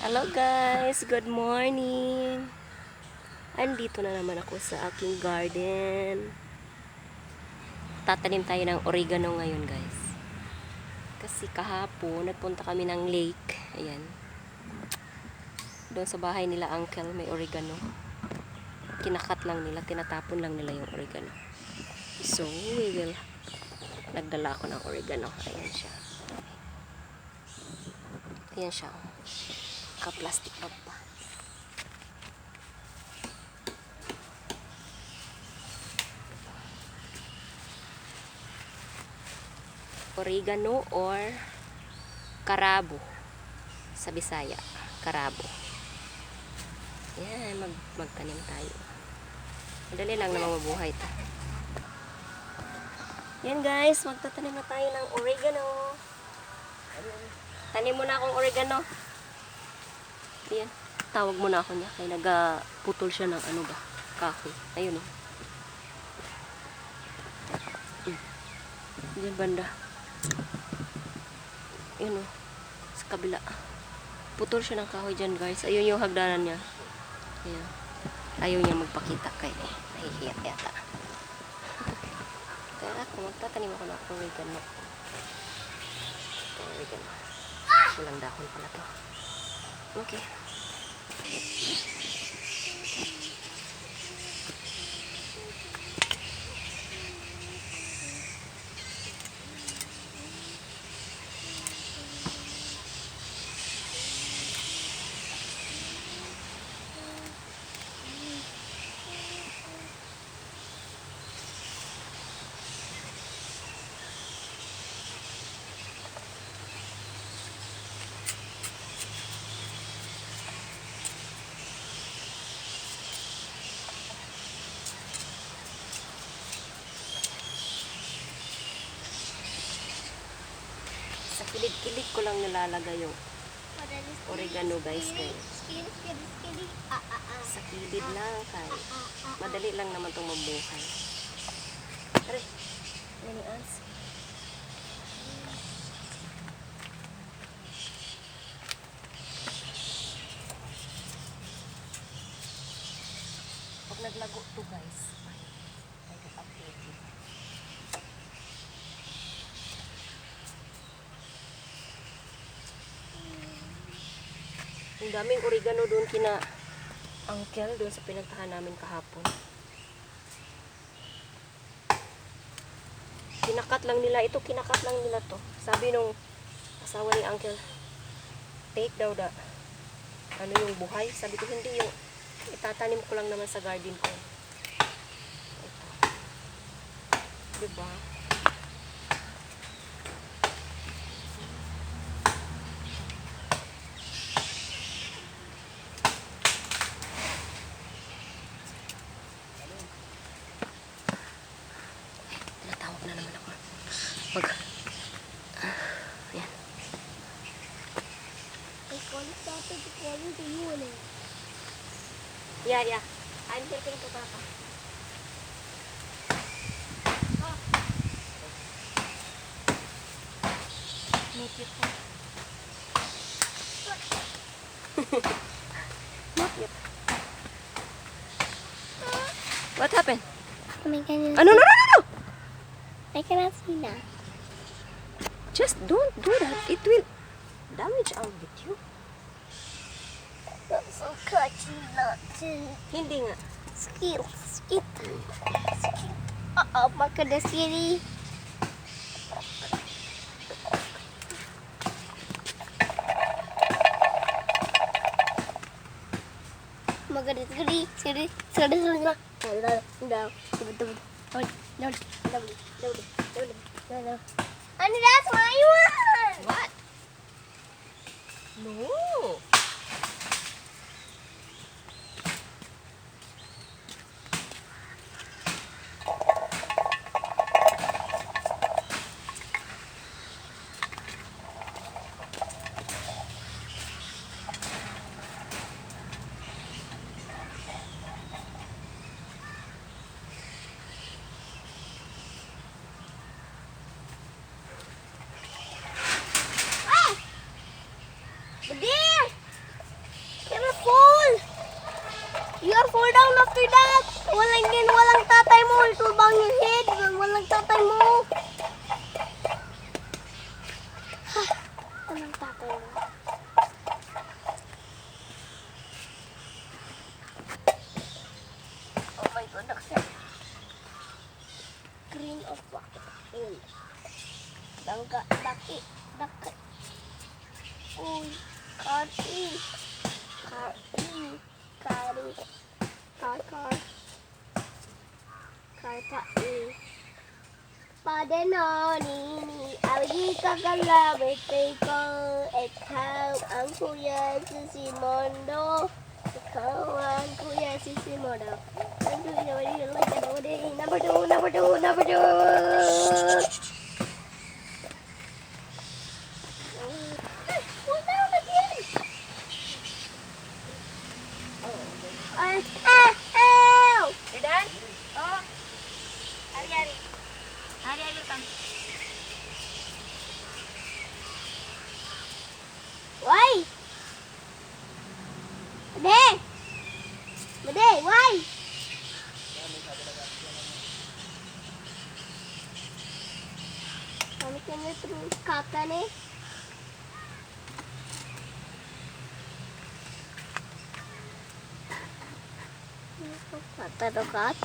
Hello guys, good morning. Andito na naman ako sa aking garden. Tatanim tayo ng oregano ngayon guys. Kasi kahapon nagpunta kami ng lake. Ayan. Doon sa bahay nila uncle may oregano. Kinakat lang nila, tinatapon lang nila yung oregano. So we will nagdala ako ng oregano. Ayan siya. Ayan siya. Ka-plastic bag pa. Oregano or karabo sa Bisaya. Karabo. Yan, magtanim tayo. Madali lang na mabuhay ito. Yan guys, magtatanim na tayo ng oregano. Tanim mo na akong oregano. Yan. Tawag mo na ako niya. Kaya nagputol siya ng ano ba? Kahoy. Ayun o. Diyan banda. Yun o. Sa kabila. Putol siya ng kahoy dyan guys. Ayun yung hagdanan niya. Ayan. Ayaw niya magpakita kay nahihiyat yata. Kaya ako magtatanim ako ng oregano. Oregano. Walang dahon pala to. Okay. Sa kilid-kilid ko lang nilalagay yung oregano guys kayo. Sa kilid lang kayo. Madali lang naman itong mabuhay. Tara. Many ants. Pag naglago to guys, ay kapag-update yun. Ang daming oregano doon kina uncle doon sa pinagtahan namin kahapon. Kinakat lang nila ito, kinakat lang nila to. Sabi nung asawa ni uncle, take daw da ano yung buhay. Sabi ko hindi, yung itatanim ko lang naman sa garden ko. Ito. Diba? Na naman ako. Yan. Yeah. I'm taking to Papa. Not yet. Not yet. What happened? Oh my goodness. No. I cannot see that. Just don't do that. It will damage our video. That's so catchy not to Hindi nga. skip. Maka the city. Maka the city. No. And that's my one. What? No. But there. You'll fall down after that. Walang tatay mo. It will bang your head. Walang tatay mo. Walang tatay mo. Oh my God, naksa. Green of bucket. Dangga, daki, daki. Uy, kari. Kari. Kari. Kar. Kari. Padenoni, awagi kagalabit ko. Ikaw ang kuya si Mondo. Ikaw ang kuya si Mondo. Number two. Fall down again. Ow! You done? Oh. Ari. Ari, come. Why? Made, why? Kami kanya terus kakak nih. Kata dokat.